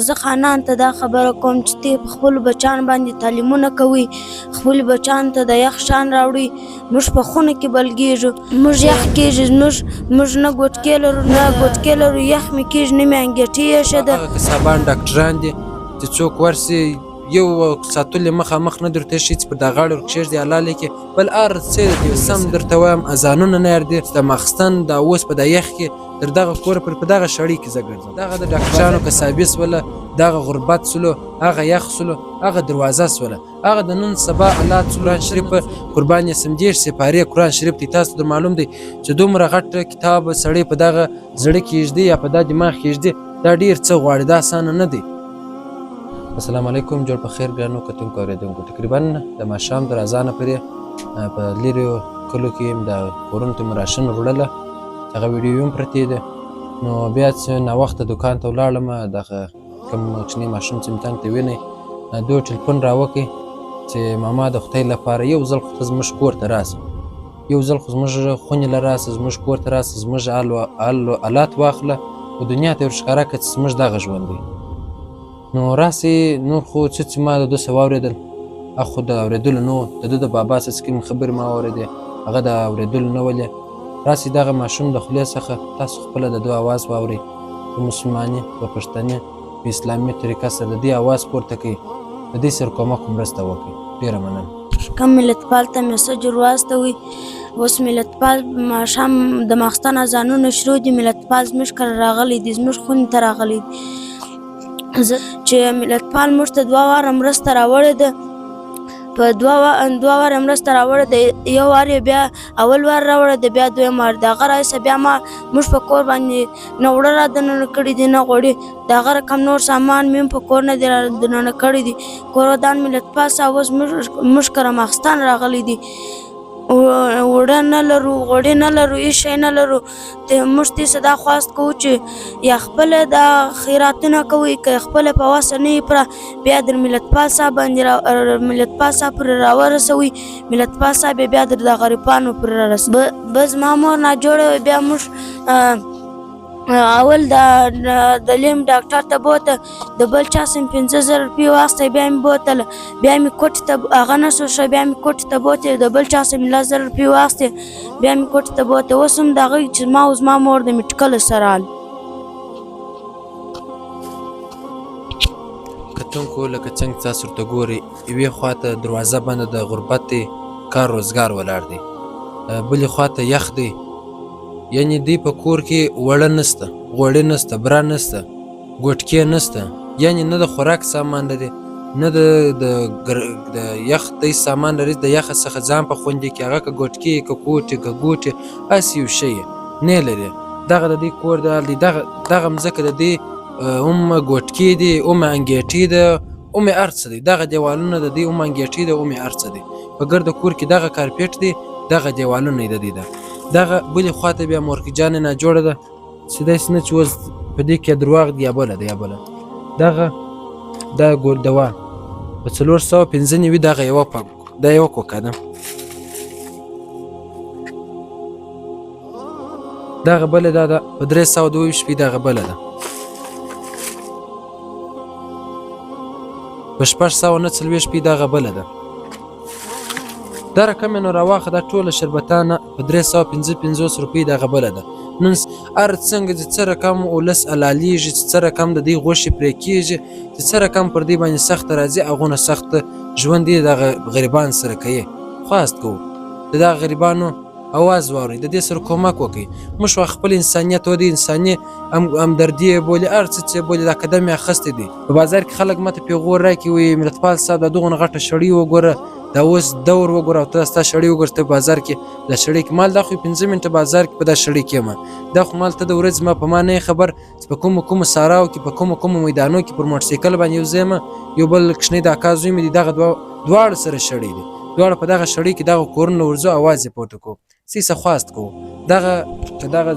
زه خانان ته دا خبره کوم چې ته په خپلو بچیانو باندې تعلیمونه کوئ، خپلو بچیانو ته د یخ شیان راوړئ. موږ په خونه کې بلګېږو، موږ یخ کېږي، موږ نه ګوټکې لرو نه ګوټکې لرو، یخ مې کېږي نه مې انګېټۍ ایښې ده. هغه کسابان ډاکټران دي چې څوک ورسي یو ساتلې مخامخ نه درته ایښي چې پر دا غاړه ورکښېږدي حلالې کې، بل هر څه دي. سم درته وایم اذانونه نه یاردي د ماخستن دا اوس په دا یخ کې تر دغه کوره په دغه شړۍ کې زه ګرځم. دغه د ډاکټرانو کسابي سوله، دغه غربت سلو، هغه یخ سلو، هغه دروازه سوله، هغه د نن سبا حالات قرآن شریف قربان یې 30 سپارې قرآن شریف دی. تاسو ته معلوم دی چې دومره غټ کتاب سړی په دغه زړه کې ایږدي یا په دا دماغ کې ایږدي، دا ډېر څه غواړي، دا اسانه نه دی. السلام علیکم، جوړ په خیر ګرانو کتونکو اورېدونکو. تقریبا د ماښام تر اذانه پورې په لیرو کلو کې د کورونو ته مې راشن وړله، هغه ویډیو هم پرتې ده. نو بیا چې ناوخته دوکان ته ولاړم، دغه کوم کوچنی ماشوم چې مې تنګ ته وینئ دوی ټلیفون راوکړ چې ماما د خدای لپاره یو ځل خو ته زموږ کور ته راسه، یو ځل خو زموږ خونې له راسه، زموږ کور ته راسه، زموږ آلات واخله او دنیا ته یې ورښکاره کړه چې زموږ دغه ژوند دی. نو راسې نور خو څه چې ما د دوی څه واورېدل هغه خو د اورېدلو نه و. د ده د بابا څه کومې خبرې ما واورېدې هغه د اورېدلو نه ولې. راسې دغه ماشوم د خولې څخه تاسو خپله د دوی اواز واورئ، په مسلماني، په پښتني، په اسلامي طریقه سره د دې اواز پورته کوي، د دې سره کومک مرسته وکړئ. ډېره مننه. کم ملتپال ته میسج ور واستوئ. اوس ملتپال ماښام د ماخستن اذانونه شروع دي، ملتپال زموږ کره راغلی دي، زموږ خونې ته راغلی دي. چې ملتپال موږ ته 2 واره مرسته راوړې ده، په 2 واره مرسته راوړې ده. یو وار یې بیا اول وار راوړې ده، بیا دویم وار د هغه رایسه بیا موږ په کور باندې نه اوړه را دننه کړي دي نه غوړي، د هغه رقم نور سامان مې هم په کور نه دي را دننه کړي دي. کورودان ملتپال صاحب اوس موږ کره ماخستان راغلی دي، اوړه نه لرو، غوړي نه لرو، هېڅ شی نه لرو. موږ دې څه دا خواست کوو چې یا خپله دا خیراتونه کوئ، که خپله په وسه نه یې پوره بیا د ملتپال صاحب باندې ملتپال صاحب پورې راورسوئ، ملتپال صاحب یې بیا د غریبانو پورې رارسوي. بس زما مور ناجوړه وه، بیا موږ اول د لیم ډاکټر ته بوته، د بل چا سم 50,000 روپۍ واخیستی، بیا مې بوتله، بیا مې کوټې ته هغه نه شو ښه، بیا مې کوټې ته بوتې، د بل چا سم 10,000 روپۍ واخیستې، بیا مې کوټې ته بوتې. اوس هم د هغوی چې زما او زما مور د میډیکل سره حال. کتونکو لکه څنګه تاسو ورته ګورئ، یوې خواته دروازه بنده د غربت دی، کار روزګار ولاړ دی، بلې خواته یخ دی، یعنې دوی په کور کې وړه نسته، غوړي نسته، بره نسته، ګوټکې نسته، یعنې نه د خوراک سامان لري، نه د یخ دی سامان لري، د یخه څخه ځان په خوندي کې هغه که ګوټکې که کوټې که ګوټې هسې یو شی نه لري. دغه د دې کور دی، دغه مځکه د دې اومه ګوټکې دي، اومه انګېټۍ ده، اومې هر څه دی، دغه دیوالونه د دې اومه انګېټۍ ده، اومې هر څه دی. په ګرده کور کې دغه کارپېټ دی، دغه دیوالونه یې د دې ده. دغه بلې خواته بیا مورکۍ جانې ناجوړه ده چې داسې نه چې اوس په دې کې درواغ دي یا بله ده یا بله. دغه دا دوا په 495 دغه یوه کوکه ده، دغه بله دا ده په 322 دغه بله ده، په 649 دغه بله ده. دا رقم یې نو راواخه، دا ټوله شربتانه په 355 روپۍ دغه بله ده. نن هر څنګه چې څه رقم ولس حلالېږي، چې څه رقم د دې غوښې پرې کېږي، چې څه رقم پر دې باندې سخته راځي، هغونه سخته ژوند یې دغه غریبان سره کوي. خواست کوو د دغه غریبانو اواز واورئ، د دې سره کومک وکړئ. موږ خپل انسانیت و د انساني همدردي یې بولي، هر څه چې یې بولي، دا قدم یې اخیستی دی. په بازار کې خلک ماته پیغور راکړي، وایي ملتپال صاحب دا دغونه غټه شړۍ وګوره، دا اوس دور وګوره، او ته ستا شړۍ وګوره، ته بازار کې دا شړۍ کې مال دا خو 5 منټه بازار کې په دا شړۍ کې یم، دا خو مال ته د ورځې ما په ما نه یې خبر چې په کومو ساراو کې، په کومو میدانو کې پر موټرسایکل باندې یو ځای یم، یو بل کوچنی د اکا زوی مې دی، دغه دواړه سره شړۍ دي، دواړه په دغه شړۍ کې دغه کورونه ورځو، اواز یې پورته کوو، څه خواست کوو. که دغه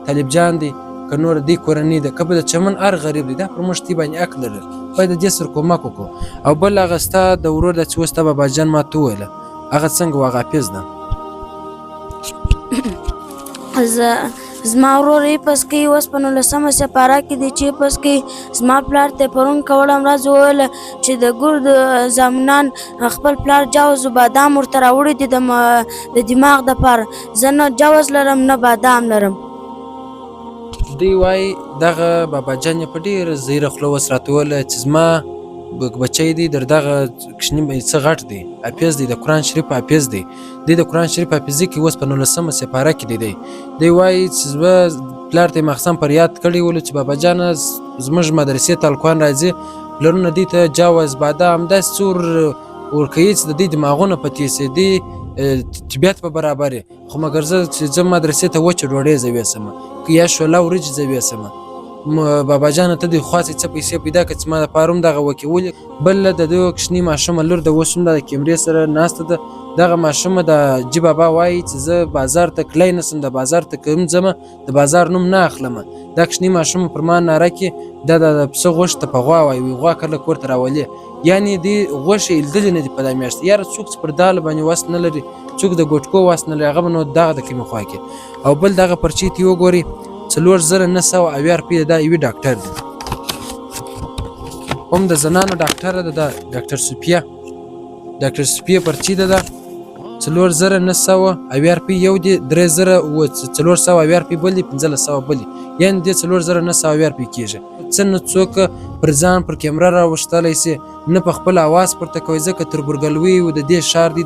طالب جان دی، که نور دې کورنۍ ده، که به د چمن هر غریب دی، دا پر موږ دې باندې حق لري، باید د دې سره کومک وکړو. او بل هغه ستا د ورور ده چې اوس تا بابا جان ما ته وویله، هغه څنګه و؟ هغه حافظ ده. زما ورور ایپس کوي اوس په 19مه سپاره کې دی چې ایپس کوي. زما پلار ته پرون کوړه ورځ وویله چې د ګرد زامنان خپل پلار جوز و بادام ورته راوړي دي د دماغ دپاره. زه نه جوز لرم نه بادام لرم. دوی وایي دغه بابا جان یې په ډېره زیره خوله اوس راته وویله چې زما بچی دی در دغه کوچني څه غټ دی، حافظ دی، د قرآن شریف حافظ دی. دی د قرآن شریف حافظي کې اوس په 19مه سپاره کې دی. دی وایي چې زه پلار ته یې ماخستن پر یاد کړی ولو چې بابا جانه زموږ مدرسې ته هلکان راځي، پلرونه دوی ته جوز بادام داسې څه ورکوي چې د دوی دماغونه په تېز شي، دوی طبیعت په برابر یې. خو مګر زه چې ځم مدرسې ته وچه ډوډۍ زه ویسمه که یا شوله وریجې زه ویسمه. بابا جانه ته دې خواستې څه پیسې پیدا کړه چې ما دپاره هم دغه وکې ولي. بله د دغه کوچني ماشومه لور ده اوس هم د کیمرې سره ناسته ده. دغه ماشومه د جي بابا وایي چې زه بازار ته کلی نه سم، د بازار ته که هم ځمه د بازار نوم نه اخلمه. دا کوچني ماشومه پر ما ناره کې دا د پسه غوښې ته په غوا وایي، غوا کله کور ته راولي. یعنې دې غوښې لیدلې نه دي په دا میاشت. یاره څوک چې پر دال باندې وس نه لري، څوک د ګوټکو وس نه لري، هغه به نو دغه د کومې خوا کې. او بل دغه پرچې ته وګورئ 4990 روپۍ دا یوې ډاکټر دی، هم د زنانو ډاکټره ده، دا ډاکټر صوفیه پرچې ده 4990 روپۍ یو دی، 3400 روپۍ بل دی، 1500 بل دی، یعنې دې 4990 روپۍ کېږي. څه نه څوک پر ځان پر کیمره راوښتلی سي، نه په خپل اواز پورته کوي، ځکه تربورګلوي و د دې ښار دی.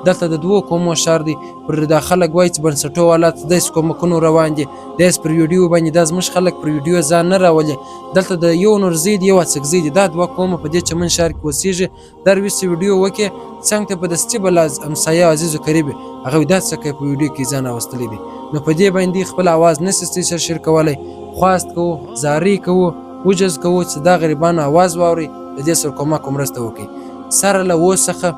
دلته د دوو قومو ښار دی. پر دا خلک وایي چې بنسټو حالات داسې کومکونو روان دي، داسې پر ویډیو باندې دا زموږ خلک پر ویډیو ځان نه راولي. دلته د یو نورزی دی یو اڅکزی دی، دا دوه قومه په دې چمن ښار کې اوسېږي. دا رویسې ویډیو وکړې څنګ ته په دستي بل همسایه عزیزو قریب هغه دا څه کوي په ویډیو کې ځان راوستلی دی. نو په دې باندې خپل اواز نسي سره شیر کولی. خواست کوو، زارۍ کوو، وجز کوو چې دا غریبانو اواز واوري، د دې سره کومک مرسته وکړي. سره له اوس څخه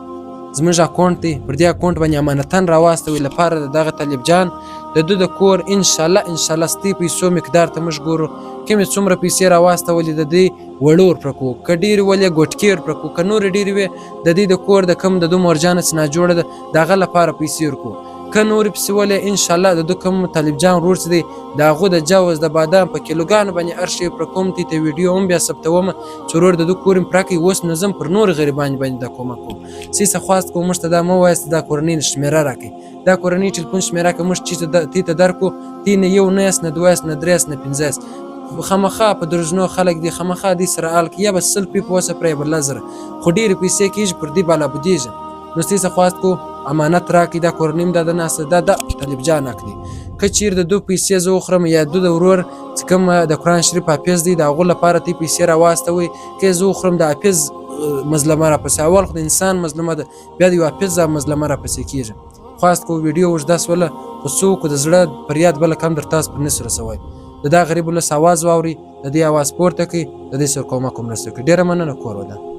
زموږ اکاونټ دی، پر دې اکاونټ باندې امانتاً راواستوئ لپاره د دغه طالب جان د ده د کور انشاءالله ستې پیسو مقدار ته موږ ګورو، کومې څومره پیسې راواستولې د دې وړو ورپرکو، که ډېرې ولې ګوټکې ورپرکو، که نورې ډېرې وې د دې د کور د کوم د ده مورجانه چې ناجوړه ده د هغه لپاره پیسې ورکو. که نورې پسې ولې انشاءالله د ده کوم طالب جان ورور چې دی د هغو د جوز د بادام په کیلوګانو باندې هر شی پرکوم، دې ته ویډیو هم بیا ثبتومه چې ورور د ده کور مې پرکوي. اوس نه ځم پر نورو غریبانو باندې دا کومک کوم. څه خواست کوم موږ ته دا مه وایاست دا کورنۍ شمېره راکړئ، دا کورنۍ ټلیفون شمېره که موږ تی ته درکړو، تی نه یو نه یاست نه دوه یاست نه درې یاست نه پنځه یاست. خامخا په درزنو خلک دي، خامخا دې سره حال کړي، یا به 100 روپۍ په وسه پرې بله زره، خو ډېرې پیسې کېږي پر دې بالا بودیږي. نو ستاسې خواست کو امانت راکړي، دا کورنۍ م دا د ناسته دا د طالب جان حق دی. که چیرې د دوی پیسې زه وخورم یا د ورور چې کوم د قرآن شریف حافظ دی د هغو لپاره تی پیسې راواستوئ، که زه وخورم د حافظ مظلمه راپسې، اول خو د انسان مظلمه ده، بیا د یو حافظ مظلمه راپسې کېږي. خواست کو ویډیو اوږده سوله، خو څوک د زړه فریاد بله کم در تاسو پر نسو رسوئ. د دا غریب ولس اواز واوري، د دې اواز پورته کړئ، د دې سره کومک مرسته کړئ. ډېره مننه، کور ودان.